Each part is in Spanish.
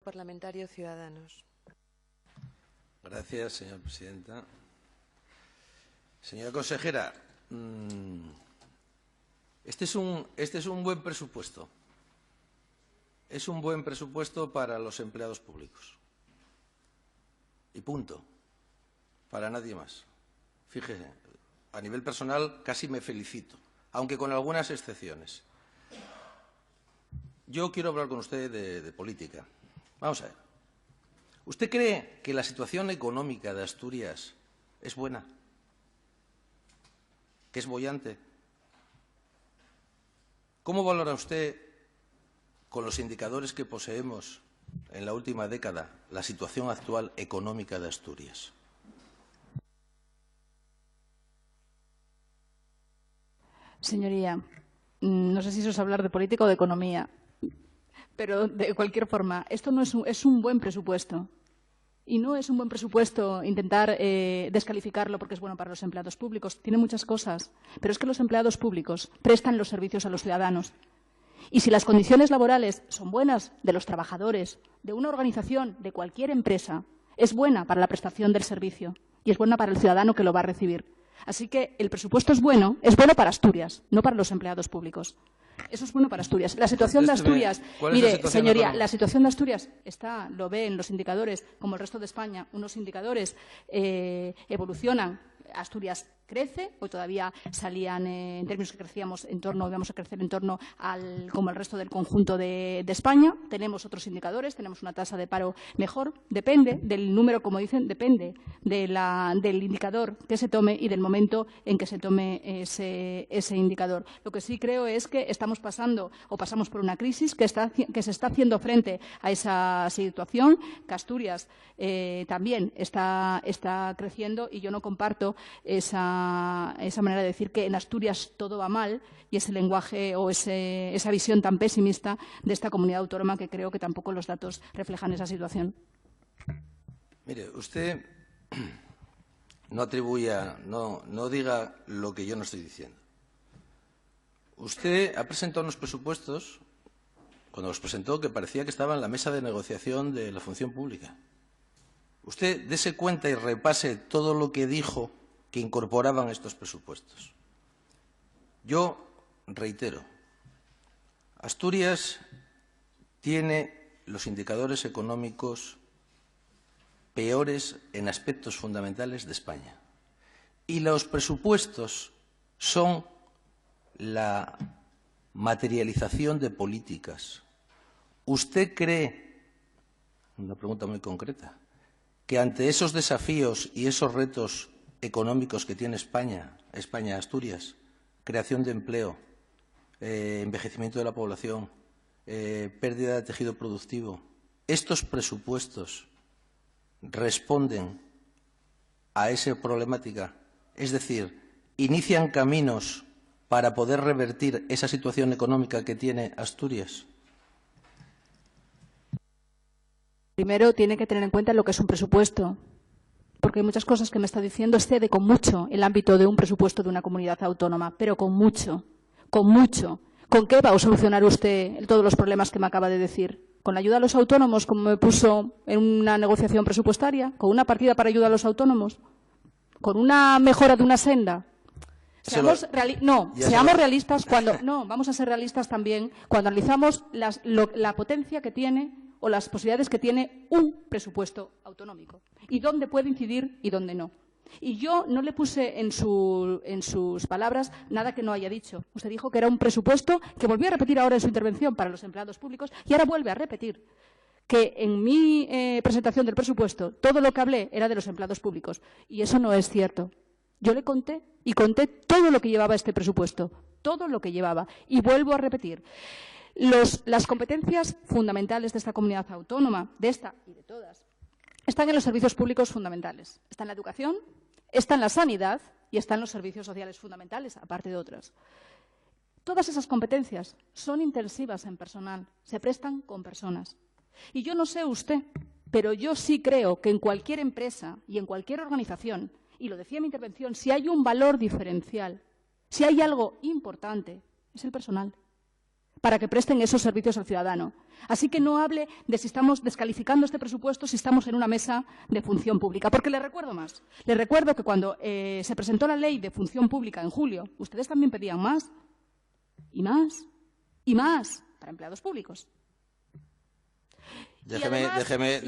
Parlamentario Ciudadanos. Gracias, señora presidenta. Señora consejera, este es un buen presupuesto. Es un buen presupuesto para los empleados públicos. Y punto. Para nadie más. Fíjese, a nivel personal casi me felicito, aunque con algunas excepciones. Yo quiero hablar con usted de política. Vamos a ver. ¿Usted cree que la situación económica de Asturias es buena? ¿Que es boyante? ¿Cómo valora usted, con los indicadores que poseemos en la última década, la situación actual económica de Asturias? Señoría, no sé si eso es hablar de política o de economía, pero de cualquier forma, esto no es un buen presupuesto. Y no es un buen presupuesto intentar descalificarlo porque es bueno para los empleados públicos. Tiene muchas cosas, pero es que los empleados públicos prestan los servicios a los ciudadanos. Y si las condiciones laborales son buenas de los trabajadores, de una organización, de cualquier empresa, es buena para la prestación del servicio y es buena para el ciudadano que lo va a recibir. Así que el presupuesto es bueno para Asturias, no para los empleados públicos. Eso es bueno para Asturias. La situación de Asturias, mire, señoría, la situación de Asturias está, lo ve en los indicadores, como el resto de España, unos indicadores evolucionan. Asturias crece, hoy todavía salían en términos que crecíamos íbamos a crecer en torno como el resto del conjunto de España. Tenemos otros indicadores, tenemos una tasa de paro mejor, depende del número, como dicen, depende del indicador que se tome y del momento en que se tome ese indicador. Lo que sí creo es que estamos pasando o pasamos por una crisis que se está haciendo frente a esa situación, que Asturias también está creciendo y yo no comparto esa manera de decir que en Asturias todo va mal y ese lenguaje o esa visión tan pesimista de esta comunidad autónoma que creo que tampoco los datos reflejan esa situación. Mire, usted no atribuya, no diga lo que yo no estoy diciendo. Usted ha presentado unos presupuestos, cuando los presentó, que parecía que estaba en la mesa de negociación de la función pública. Usted dése cuenta y repase todo lo que dijo que incorporaban estos presupuestos. Yo reitero, Asturias tiene los indicadores económicos peores en aspectos fundamentales de España. Y los presupuestos son la materialización de políticas. ¿Usted cree, una pregunta muy concreta, que ante esos desafíos y esos retos económicos que tiene España, Asturias, creación de empleo, envejecimiento de la población, pérdida de tejido productivo, estos presupuestos responden a esa problemática? Es decir, inician caminos para poder revertir esa situación económica que tiene Asturias. Primero, tiene que tener en cuenta lo que es un presupuesto, porque hay muchas cosas que me está diciendo, excede con mucho el ámbito de un presupuesto de una comunidad autónoma, pero con mucho, con mucho. ¿Con qué va a solucionar usted todos los problemas que me acaba de decir? ¿Con la ayuda a los autónomos, como me puso en una negociación presupuestaria? ¿Con una partida para ayuda a los autónomos? ¿Con una mejora de una senda? Seamos realistas cuando… No, vamos a ser realistas también cuando analizamos la potencia que tiene o las posibilidades que tiene un presupuesto autonómico y dónde puede incidir y dónde no. Y yo no le puse en sus palabras nada que no haya dicho. Usted dijo que era un presupuesto que volvió a repetir ahora en su intervención para los empleados públicos y ahora vuelve a repetir que en mi presentación del presupuesto todo lo que hablé era de los empleados públicos y eso no es cierto. Yo le conté y conté todo lo que llevaba este presupuesto, todo lo que llevaba. Y vuelvo a repetir. Las competencias fundamentales de esta comunidad autónoma, de esta y de todas, están en los servicios públicos fundamentales. Está en la educación, está en la sanidad y está en los servicios sociales fundamentales, aparte de otras. Todas esas competencias son intensivas en personal, se prestan con personas. Y yo no sé usted, pero yo sí creo que en cualquier empresa y en cualquier organización, y lo decía en mi intervención, si hay un valor diferencial, si hay algo importante, es el personal. para que presten esos servicios al ciudadano. Así que no hable de si estamos descalificando este presupuesto, si estamos en una mesa de función pública. Porque le recuerdo más. Le recuerdo que cuando se presentó la ley de función pública en julio, ustedes también pedían más y más y más para empleados públicos. Y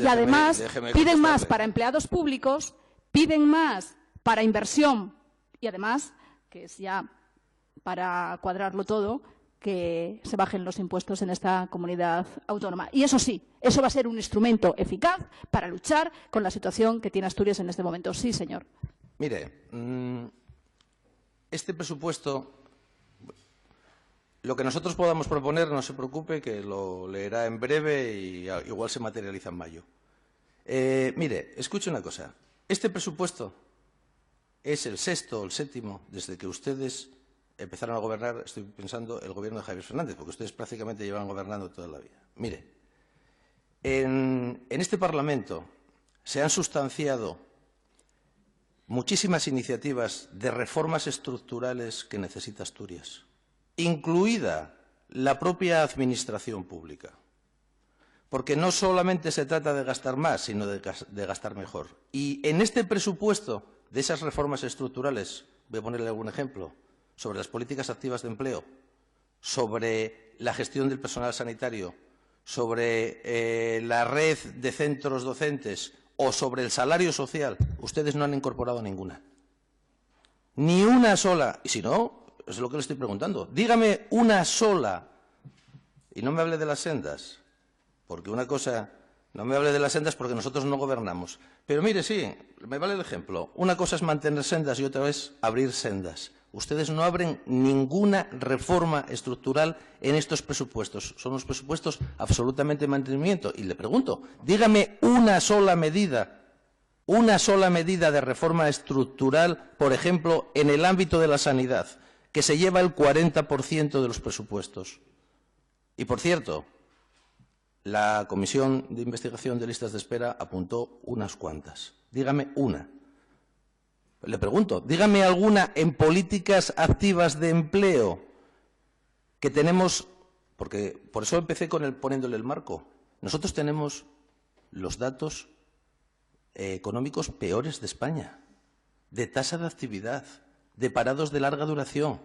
además piden más para empleados públicos, piden más para inversión y además, que es ya para cuadrarlo todo, que se bajen los impuestos en esta comunidad autónoma. Y eso sí, eso va a ser un instrumento eficaz para luchar con la situación que tiene Asturias en este momento. Sí, señor. Mire, este presupuesto, lo que nosotros podamos proponer, no se preocupe, que lo leerá en breve y igual se materializa en mayo. Mire, escuche una cosa. Este presupuesto es el sexto o el séptimo desde que ustedes empezaron a gobernar, estoy pensando, el gobierno de Javier Fernández, porque ustedes prácticamente llevan gobernando toda la vida. Mire, en este Parlamento se han sustanciado muchísimas iniciativas de reformas estructurales que necesita Asturias, incluida la propia administración pública. Porque no solamente se trata de gastar más, sino de gastar mejor. Y en este presupuesto de esas reformas estructurales, voy a ponerle algún ejemplo, sobre las políticas activas de empleo, sobre la gestión del personal sanitario, sobre la red de centros docentes o sobre el salario social, ustedes no han incorporado ninguna. Ni una sola. Y si no, es lo que le estoy preguntando. Dígame una sola. Y no me hable de las sendas, porque una cosa, no me hable de las sendas porque nosotros no gobernamos. Pero mire, sí, me vale el ejemplo. Una cosa es mantener sendas y otra es abrir sendas. Ustedes no abren ninguna reforma estructural en estos presupuestos. Son unos presupuestos absolutamente de mantenimiento. Y le pregunto, dígame una sola medida de reforma estructural, por ejemplo, en el ámbito de la sanidad, que se lleva el 40% de los presupuestos. Y, por cierto, la Comisión de Investigación de Listas de Espera apuntó unas cuantas. Dígame una. Le pregunto, dígame alguna en políticas activas de empleo que tenemos, porque por eso empecé poniéndole el marco. Nosotros tenemos los datos económicos peores de España, de tasa de actividad, de parados de larga duración.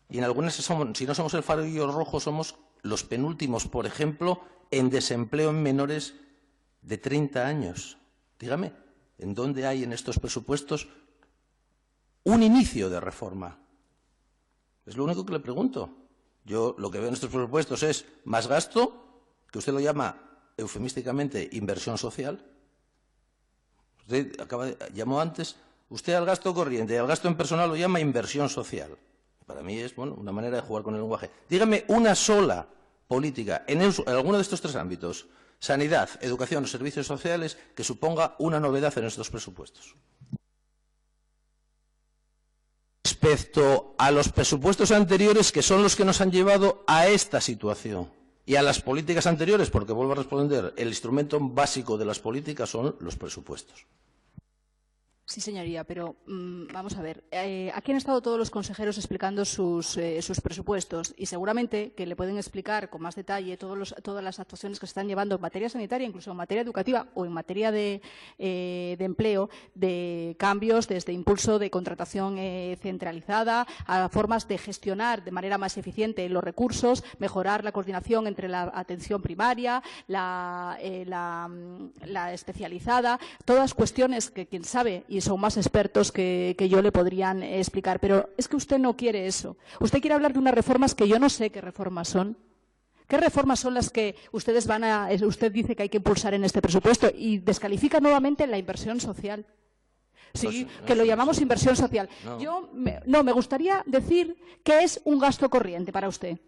Y en algunas, si no somos el farolillo rojo, somos los penúltimos, por ejemplo, en desempleo en menores de 30 años. Dígame, ¿en dónde hay en estos presupuestos un inicio de reforma? Es lo único que le pregunto. Yo lo que veo en estos presupuestos es más gasto, que usted lo llama eufemísticamente inversión social. Usted llamó antes, usted al gasto corriente y al gasto en personal lo llama inversión social. Para mí es una manera de jugar con el lenguaje. Dígame una sola política en alguno de estos tres ámbitos, sanidad, educación o servicios sociales, que suponga una novedad en estos presupuestos. Respecto a los presupuestos anteriores, que son los que nos han llevado a esta situación, y a las políticas anteriores, porque vuelvo a responder, el instrumento básico de las políticas son los presupuestos. Sí, señoría, pero vamos a ver. Aquí han estado todos los consejeros explicando sus presupuestos y seguramente que le pueden explicar con más detalle todas las actuaciones que se están llevando en materia sanitaria, incluso en materia educativa o en materia de empleo, de cambios desde impulso de contratación centralizada a formas de gestionar de manera más eficiente los recursos, mejorar la coordinación entre la atención primaria, la especializada, todas cuestiones que quien sabe y son más expertos que yo le podrían explicar. Pero es que usted no quiere eso. Usted quiere hablar de unas reformas que yo no sé qué reformas son. ¿Qué reformas son las que usted dice que hay que impulsar en este presupuesto? Y descalifica nuevamente la inversión social. Sí, que lo llamamos inversión social. Me gustaría decir qué es un gasto corriente para usted.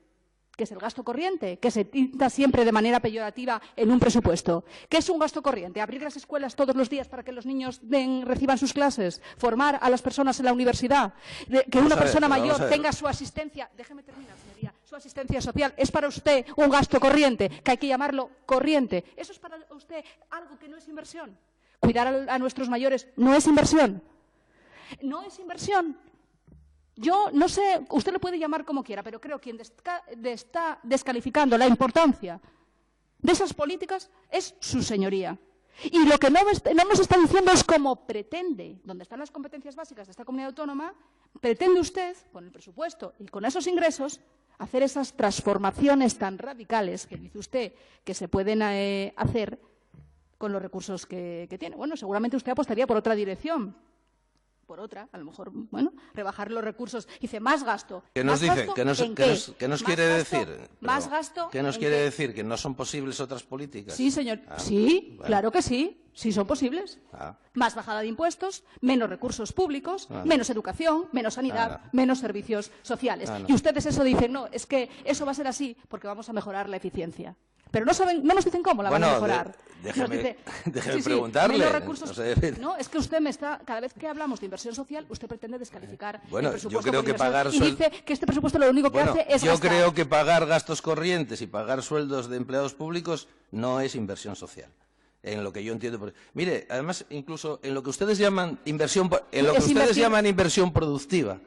¿Qué es el gasto corriente? Que se tinta siempre de manera peyorativa en un presupuesto. ¿Qué es un gasto corriente? ¿Abrir las escuelas todos los días para que los niños reciban sus clases? ¿Formar a las personas en la universidad? ¿Que una persona mayor tenga su asistencia? Déjeme terminar, señoría. Su asistencia social. ¿Es para usted un gasto corriente? Que hay que llamarlo corriente. ¿Eso es para usted algo que no es inversión? ¿Cuidar a nuestros mayores no es inversión? ¿No es inversión? Yo no sé, usted lo puede llamar como quiera, pero creo que quien está descalificando la importancia de esas políticas es su señoría. Y lo que no nos está diciendo es cómo pretende, donde están las competencias básicas de esta comunidad autónoma, pretende usted, con el presupuesto y con esos ingresos, hacer esas transformaciones tan radicales que dice usted que se pueden hacer con los recursos que tiene. Bueno, seguramente usted apostaría por otra dirección. Por otra, a lo mejor, bueno, rebajar los recursos. Dice, más gasto. ¿Qué nos dice? ¿Qué nos quiere decir? Más gasto. ¿Qué nos quiere decir? ¿Que no son posibles otras políticas? Sí, señor. Sí, bueno. Claro que sí. Sí son posibles. Más bajada de impuestos, menos recursos públicos, menos educación, menos sanidad, menos servicios sociales. Y ustedes eso dicen, no, es que eso va a ser así porque vamos a mejorar la eficiencia. Pero no saben, no nos dicen cómo la van a mejorar. Déjeme preguntarle. Menos recursos. No, es que usted me está, cada vez que hablamos de inversión social, usted pretende descalificar el presupuesto. Yo creo que pagar y dice que este presupuesto lo único que hace es gastar. Yo creo que pagar gastos corrientes y pagar sueldos de empleados públicos no es inversión social. En lo que yo entiendo. Mire, además, incluso en lo que ustedes llaman inversión productiva,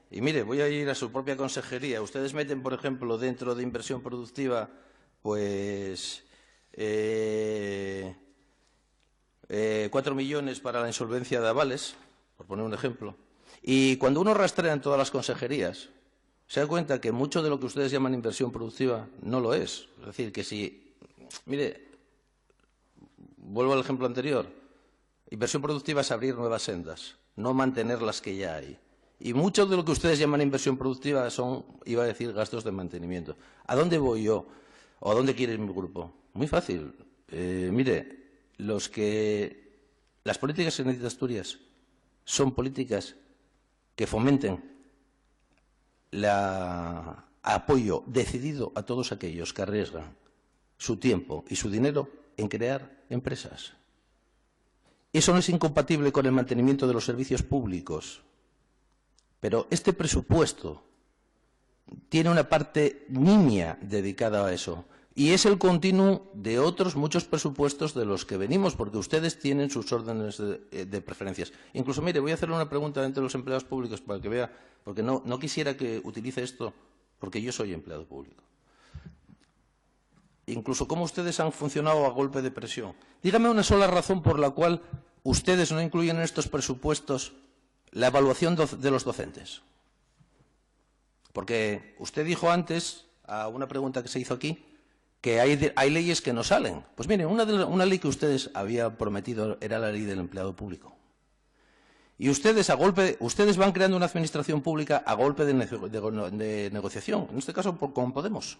y mire, voy a ir a su propia consejería. Ustedes meten, por ejemplo, dentro de inversión productiva, pues 4 millones para la insolvencia de avales, por poner un ejemplo. Y cuando uno rastrea en todas las consejerías, se da cuenta que mucho de lo que ustedes llaman inversión productiva no lo es. Es decir, que si, mire, vuelvo al ejemplo anterior, inversión productiva es abrir nuevas sendas, no mantener las que ya hay. Y mucho de lo que ustedes llaman inversión productiva son, iba a decir, gastos de mantenimiento. ¿A dónde voy yo? ¿O a dónde quiere mi grupo? Muy fácil. Mire, las políticas que necesita Asturias son políticas que fomenten el apoyo decidido a todos aquellos que arriesgan su tiempo y su dinero en crear empresas. Eso no es incompatible con el mantenimiento de los servicios públicos. Pero este presupuesto tiene una parte nimia dedicada a eso. Y es el continuo de otros muchos presupuestos de los que venimos, porque ustedes tienen sus órdenes de preferencias. Incluso, mire, voy a hacerle una pregunta entre los empleados públicos para que vea, porque no quisiera que utilice esto, porque yo soy empleado público. Incluso cómo ustedes han funcionado a golpe de presión. Dígame una sola razón por la cual ustedes no incluyen en estos presupuestos la evaluación de los docentes. Porque usted dijo antes, a una pregunta que se hizo aquí, que hay leyes que no salen. Pues mire, una ley que ustedes habían prometido era la ley del empleado público. Y ustedes van creando una administración pública a golpe de negociación, en este caso con Podemos.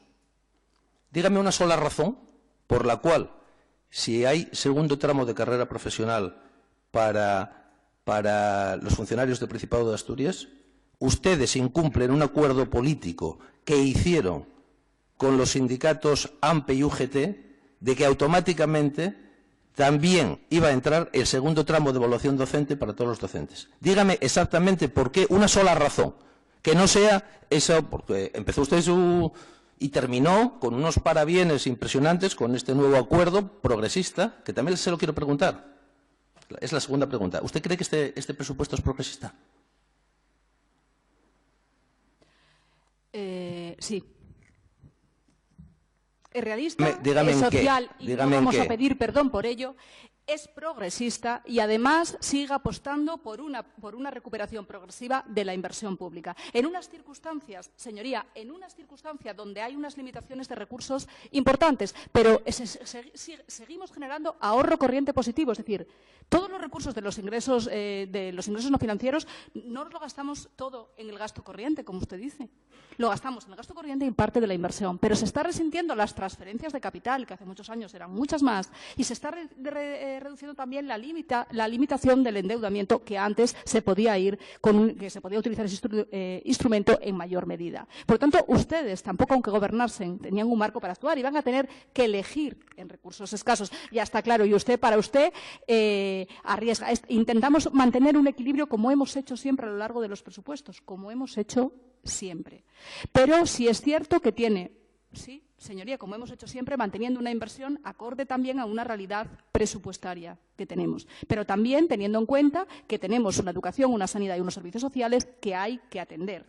Dígame una sola razón por la cual, si hay segundo tramo de carrera profesional para los funcionarios del Principado de Asturias, ustedes incumplen un acuerdo político que hicieron con los sindicatos AMPE y UGT de que automáticamente también iba a entrar el segundo tramo de evaluación docente para todos los docentes. Dígame exactamente por qué, una sola razón, que no sea eso, porque empezó usted y terminó con unos parabienes impresionantes con este nuevo acuerdo progresista, que también se lo quiero preguntar. Es la segunda pregunta. ¿Usted cree que este presupuesto es progresista? Sí. Es realista, es social y no vamos a pedir perdón por ello. Es progresista y además sigue apostando por una recuperación progresiva de la inversión pública. En unas circunstancias, señoría, donde hay unas limitaciones de recursos importantes, pero seguimos generando ahorro corriente positivo. Es decir, todos los recursos de los ingresos no financieros no lo gastamos todo en el gasto corriente, como usted dice. Lo gastamos en el gasto corriente y en parte de la inversión. Pero se está resintiendo las transferencias de capital, que hace muchos años eran muchas más, y se está reduciendo también la limitación del endeudamiento que antes se podía utilizar ese instrumento en mayor medida. Por lo tanto, ustedes tampoco, aunque gobernasen, tenían un marco para actuar y van a tener que elegir en recursos escasos. Ya está claro. Y para usted arriesga. Intentamos mantener un equilibrio como hemos hecho siempre a lo largo de los presupuestos, como hemos hecho siempre. Pero sí es cierto que tiene Sí, señoría, como hemos hecho siempre, manteniendo una inversión acorde también a una realidad presupuestaria que tenemos, pero también teniendo en cuenta que tenemos una educación, una sanidad y unos servicios sociales que hay que atender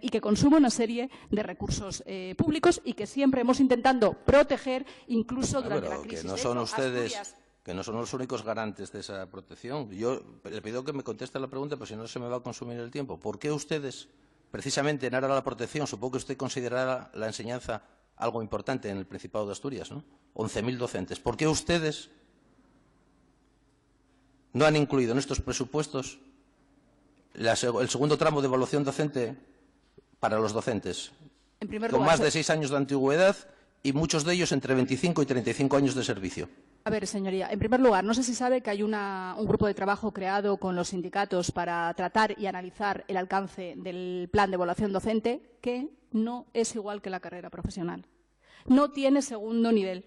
y que consume una serie de recursos públicos y que siempre hemos intentado proteger incluso durante la crisis. Que no son ustedes, que no son los únicos garantes de esa protección. Yo le pido que me conteste la pregunta, pero si no se me va a consumir el tiempo. ¿Por qué ustedes, precisamente en aras de la protección, supongo que usted considerará la enseñanza algo importante en el Principado de Asturias, ¿no? 11.000 docentes. ¿Por qué ustedes no han incluido en estos presupuestos el segundo tramo de evaluación docente para los docentes, con más de 6 años de antigüedad y muchos de ellos entre 25 y 35 años de servicio? A ver, señoría, en primer lugar, no sé si sabe que hay un grupo de trabajo creado con los sindicatos para tratar y analizar el alcance del plan de evaluación docente, que no es igual que la carrera profesional. No tiene segundo nivel.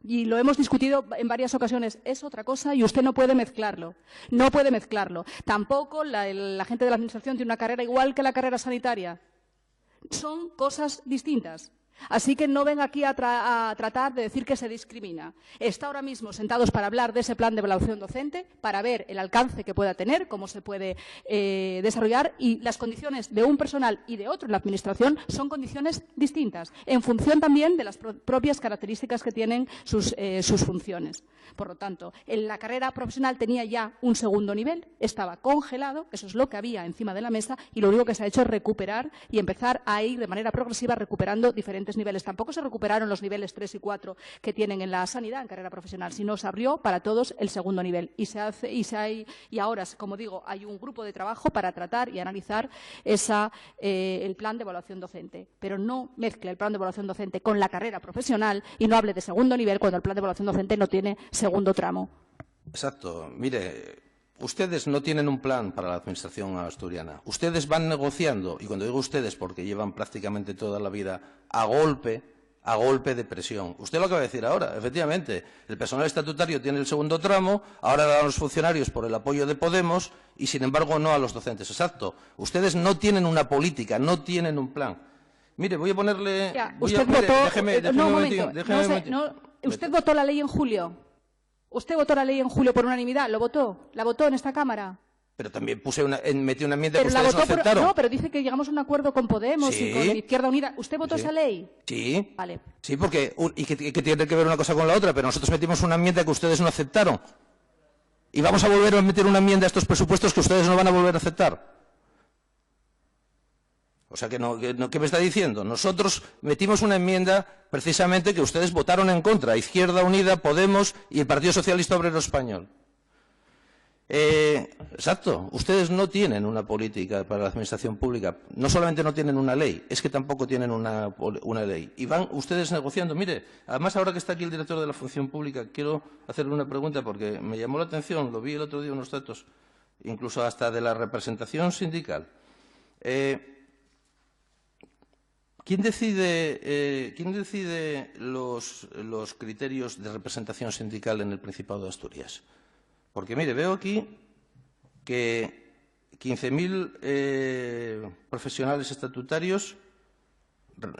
Y lo hemos discutido en varias ocasiones. Es otra cosa y usted no puede mezclarlo. No puede mezclarlo. Tampoco la gente de la Administración tiene una carrera igual que la carrera sanitaria. Son cosas distintas. Así que no ven aquí a tratar de decir que se discrimina. Está ahora mismo sentados para hablar de ese plan de evaluación docente, para ver el alcance que pueda tener, cómo se puede desarrollar, y las condiciones de un personal y de otro en la Administración son condiciones distintas, en función también de las propias características que tienen sus funciones. Por lo tanto, en la carrera profesional tenía ya un segundo nivel, estaba congelado, eso es lo que había encima de la mesa, y lo único que se ha hecho es recuperar y empezar a ir de manera progresiva recuperando diferentes niveles. Tampoco se recuperaron los niveles 3 y 4 que tienen en la sanidad, en carrera profesional, sino se abrió para todos el segundo nivel. Y ahora, como digo, hay un grupo de trabajo para tratar y analizar el plan de evaluación docente. Pero no mezcle el plan de evaluación docente con la carrera profesional y no hable de segundo nivel cuando el plan de evaluación docente no tiene segundo tramo. Exacto. Mire, ustedes no tienen un plan para la Administración asturiana. Ustedes van negociando, y cuando digo ustedes porque llevan prácticamente toda la vida a golpe de presión. Usted lo acaba de decir ahora, efectivamente. El personal estatutario tiene el segundo tramo, ahora dan a los funcionarios por el apoyo de Podemos y, sin embargo, no a los docentes. Exacto. Ustedes no tienen una política, no tienen un plan. Mire, voy a ponerle... Usted votó la ley en julio. Usted votó la ley en julio por unanimidad. ¿Lo votó? ¿La votó en esta Cámara? Pero también metí una enmienda que ustedes no aceptaron. No, pero dice que llegamos a un acuerdo con Podemos y con Izquierda Unida. ¿Usted votó esa ley? Sí. Vale. Sí, porque que tiene que ver una cosa con la otra, pero nosotros metimos una enmienda que ustedes no aceptaron. Y vamos a volver a meter una enmienda a estos presupuestos que ustedes no van a volver a aceptar. O sea, ¿qué me está diciendo? Nosotros metimos una enmienda precisamente que ustedes votaron en contra, Izquierda Unida, Podemos y el Partido Socialista Obrero Español. Exacto. Ustedes no tienen una política para la Administración pública. No solamente no tienen una ley, es que tampoco tienen una ley. Y van ustedes negociando. Mire, además ahora que está aquí el director de la Función Pública, quiero hacerle una pregunta porque me llamó la atención, lo vi el otro día unos datos, incluso hasta de la representación sindical. ¿Quién decide los criterios de representación sindical en el Principado de Asturias? Porque, mire, veo aquí que 15.000 profesionales estatutarios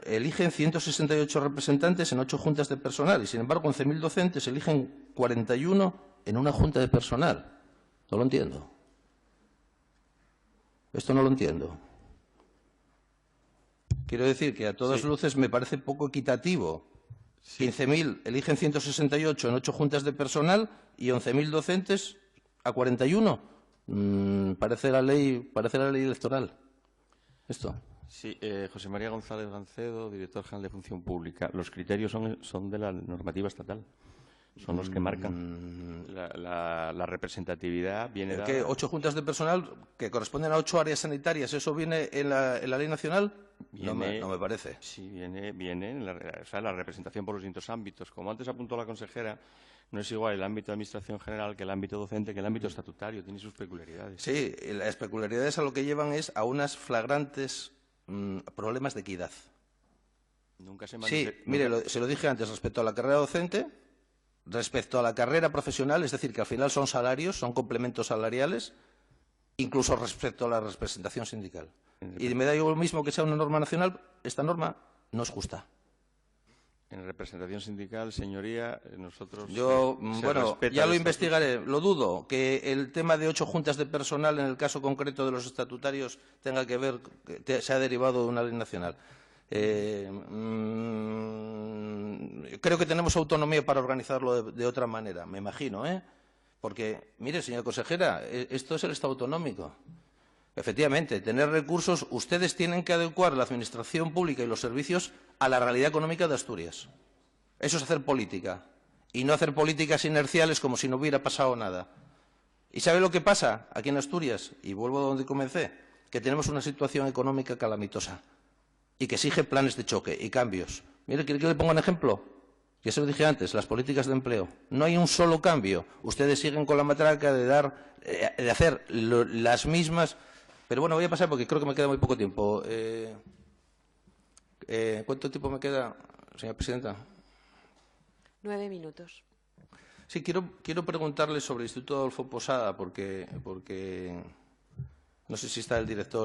eligen 168 representantes en 8 juntas de personal y, sin embargo, 11.000 docentes eligen 41 en una junta de personal. No lo entiendo. Esto no lo entiendo. Quiero decir que a todas luces me parece poco equitativo. 15.000 eligen 168 en 8 juntas de personal y 11.000 docentes a 41. Parece la ley electoral. Esto. Sí, José María González Gancedo, director general de Función Pública. Los criterios son de la normativa estatal. Son los que marcan. La representatividad viene de... ¿Qué? 8 juntas de personal que corresponden a 8 áreas sanitarias. ¿Eso viene en la ley nacional? No me parece. Sí, viene en la representación por los distintos ámbitos. Como antes apuntó la consejera, no es igual el ámbito de administración general que el ámbito docente, que el ámbito estatutario. Tiene sus peculiaridades. Sí, las peculiaridades a lo que llevan es a unas flagrantes problemas de equidad. Mire, se lo dije antes respecto a la carrera docente, respecto a la carrera profesional, es decir, que al final son salarios, son complementos salariales, incluso respecto a la representación sindical. Y me da igual lo mismo que sea una norma nacional, esta norma no es justa. En representación sindical, señoría, nosotros... Bueno, ya lo investigaré. Lo dudo, que el tema de 8 juntas de personal, en el caso concreto de los estatutarios, tenga que ver, que se ha derivado de una ley nacional. Creo que tenemos autonomía para organizarlo de otra manera, me imagino, ¿eh? Porque, mire, señora consejera, esto es el Estado autonómico. Efectivamente, tener recursos, ustedes tienen que adecuar la administración pública y los servicios a la realidad económica de Asturias. Eso es hacer política. Y no hacer políticas inerciales como si no hubiera pasado nada. ¿Y sabe lo que pasa aquí en Asturias? Y vuelvo a donde comencé, que tenemos una situación económica calamitosa y que exige planes de choque y cambios. Mire, ¿quiere que le ponga un ejemplo? Ya se lo dije antes, las políticas de empleo. No hay un solo cambio. Ustedes siguen con la matraca de hacer las mismas... Pero bueno, voy a pasar porque creo que me queda muy poco tiempo. ¿Cuánto tiempo me queda, señora presidenta? 9 minutos. Sí, quiero preguntarle sobre el Instituto Adolfo Posada, porque no sé si está el director.